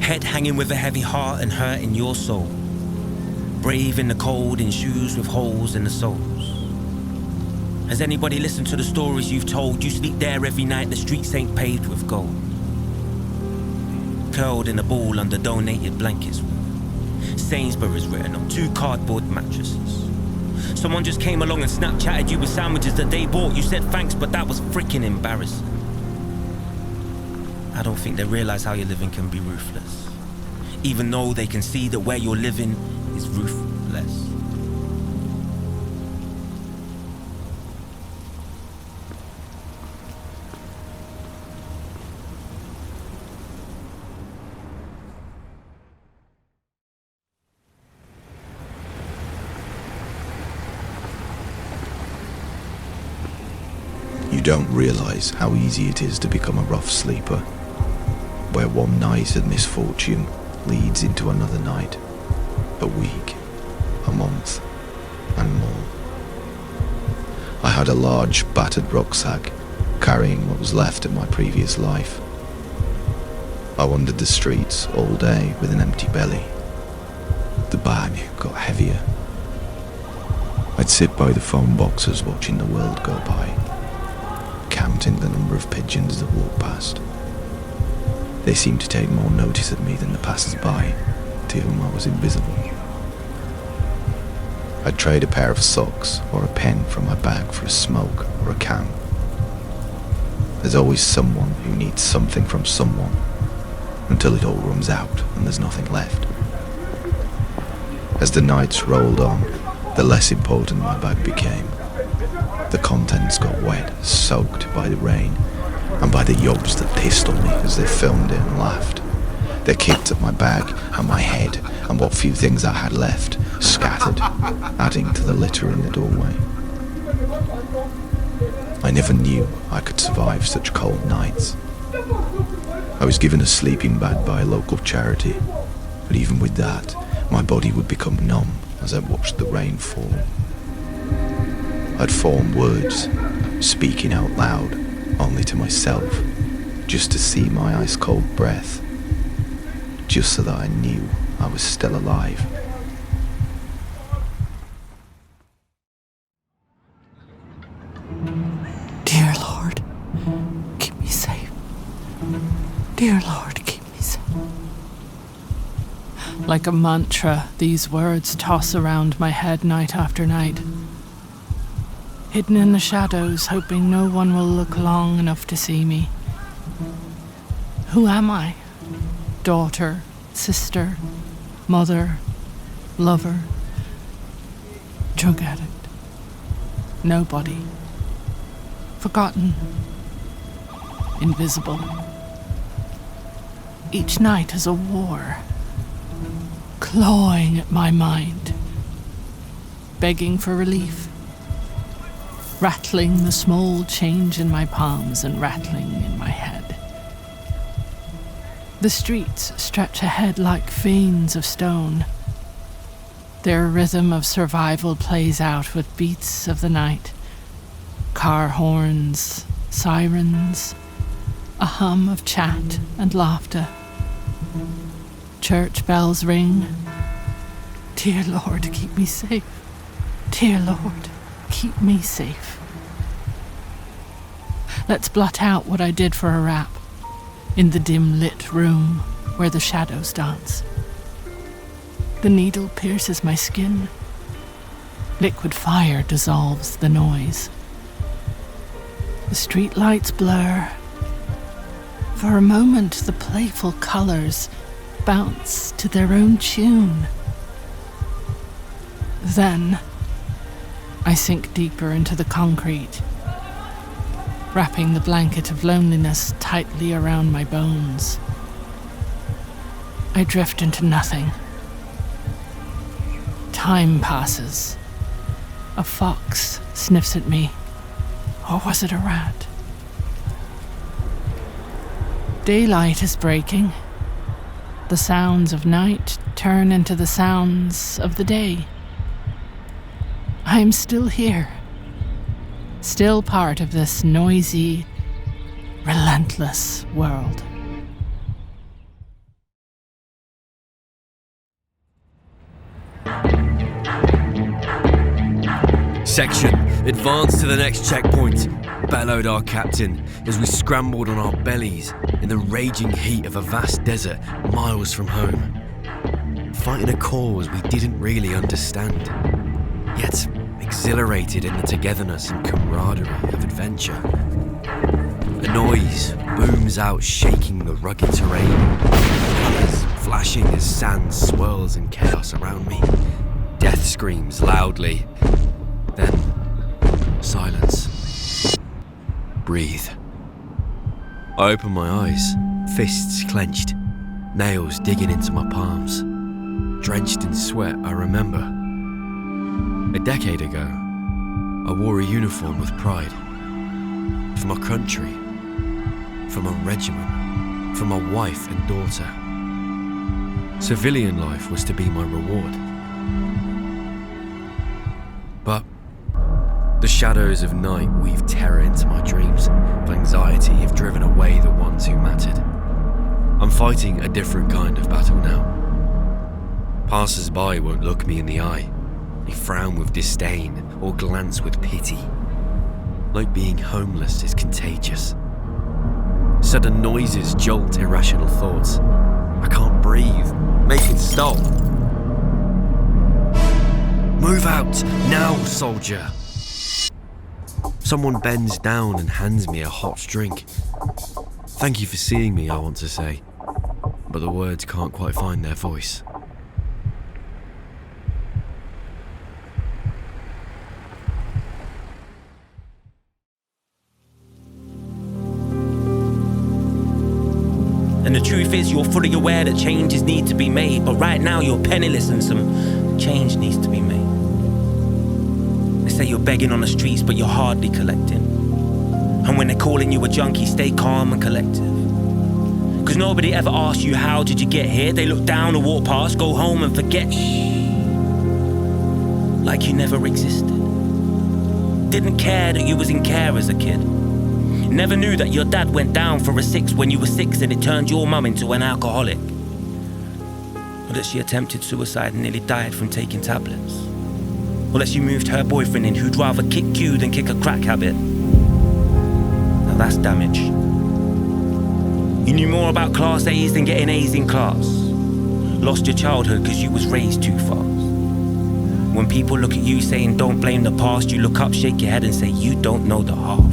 Head hanging with a heavy heart and hurt in your soul. Brave in the cold, in shoes with holes in the soles. Has anybody listened to the stories you've told? You sleep there every night, the streets ain't paved with gold. Curled in a ball under donated blankets. Sainsbury's written on 2 cardboard mattresses. Someone just came along and Snapchatted you with sandwiches that they bought. You said thanks, but that was freaking embarrassing. I don't think they realize how you're living can be ruthless, even though they can see that where you're living is ruthless. You don't realise how easy it is to become a rough sleeper, where one night of misfortune leads into another night, a week, a month, and more. I had a large, battered rucksack, carrying what was left of my previous life. I wandered the streets all day with an empty belly. The bag got heavier. I'd sit by the phone boxes watching the world go by, counting the number of pigeons that walked past. They seemed to take more notice of me than the passers-by, to whom I was invisible. I'd trade a pair of socks or a pen from my bag for a smoke or a can. There's always someone who needs something from someone, until it all runs out and there's nothing left. As the nights rolled on, the less important my bag became. The contents got wet, soaked by the rain, and by the yobs that pissed on me as they filmed it and laughed. They kicked at my bag and my head and what few things I had left, scattered, adding to the litter in the doorway. I never knew I could survive such cold nights. I was given a sleeping bag by a local charity, but even with that, my body would become numb as I watched the rain fall. I'd form words, speaking out loud, only to myself, just to see my ice-cold breath, just so that I knew I was still alive. Dear Lord, keep me safe. Dear Lord, keep me safe. Like a mantra, these words toss around my head night after night. Hidden in the shadows, hoping no one will look long enough to see me. Who am I? Daughter, sister, mother, lover, drug addict. Nobody. Forgotten. Invisible. Each night is a war, clawing at my mind, begging for relief. Rattling the small change in my palms and rattling in my head. The streets stretch ahead like veins of stone. Their rhythm of survival plays out with beats of the night. Car horns, sirens, a hum of chat and laughter. Church bells ring. Dear Lord, keep me safe. Dear Lord, keep me safe. Let's blot out what I did for a rap in the dim lit room where the shadows dance. The needle pierces my skin. Liquid fire dissolves the noise. The street lights blur. For a moment, the playful colors bounce to their own tune. Then I sink deeper into the concrete, wrapping the blanket of loneliness tightly around my bones. I drift into nothing. Time passes. A fox sniffs at me. Or was it a rat? Daylight is breaking. The sounds of night turn into the sounds of the day. I am still here, still part of this noisy, relentless world. section, advance to the next checkpoint, bellowed our captain as we scrambled on our bellies in the raging heat of a vast desert miles from home. Fighting a cause we didn't really understand, yet exhilarated in the togetherness and camaraderie of adventure. A noise booms out, shaking the rugged terrain, colours flashing as sand swirls in chaos around me. Death screams loudly, then silence. Breathe. I open my eyes, fists clenched, nails digging into my palms. Drenched in sweat, I remember. A decade ago, I wore a uniform with pride. For my country, for my regiment, for my wife and daughter. Civilian life was to be my reward. But the shadows of night weave terror into my dreams. Of anxiety have driven away the ones who mattered. I'm fighting a different kind of battle now. Passers-by won't look me in the eye. They frown with disdain or glance with pity. Like being homeless is contagious. Sudden noises jolt irrational thoughts. I can't breathe. Make it stop. Move out, now, soldier. Someone bends down and hands me a hot drink. Thank you for seeing me, I want to say, but the words can't quite find their voice. And the truth is, you're fully aware that changes need to be made, but right now you're penniless and some change needs to be made. They say you're begging on the streets, but you're hardly collecting. And when they're calling you a junkie, stay calm and collective. Cause nobody ever asks you, how did you get here? They look down and walk past, go home and forget. Like you never existed. Didn't care that you was in care as a kid. Never knew that your dad went down for a 6 when you were 6 and it turned your mum into an alcoholic. Or that she attempted suicide and nearly died from taking tablets. Or that she moved her boyfriend in who'd rather kick you than kick a crack habit. Now that's damage. You knew more about class A's than getting A's in class. Lost your childhood because you was raised too fast. When people look at you saying don't blame the past, you look up, shake your head and say you don't know the half.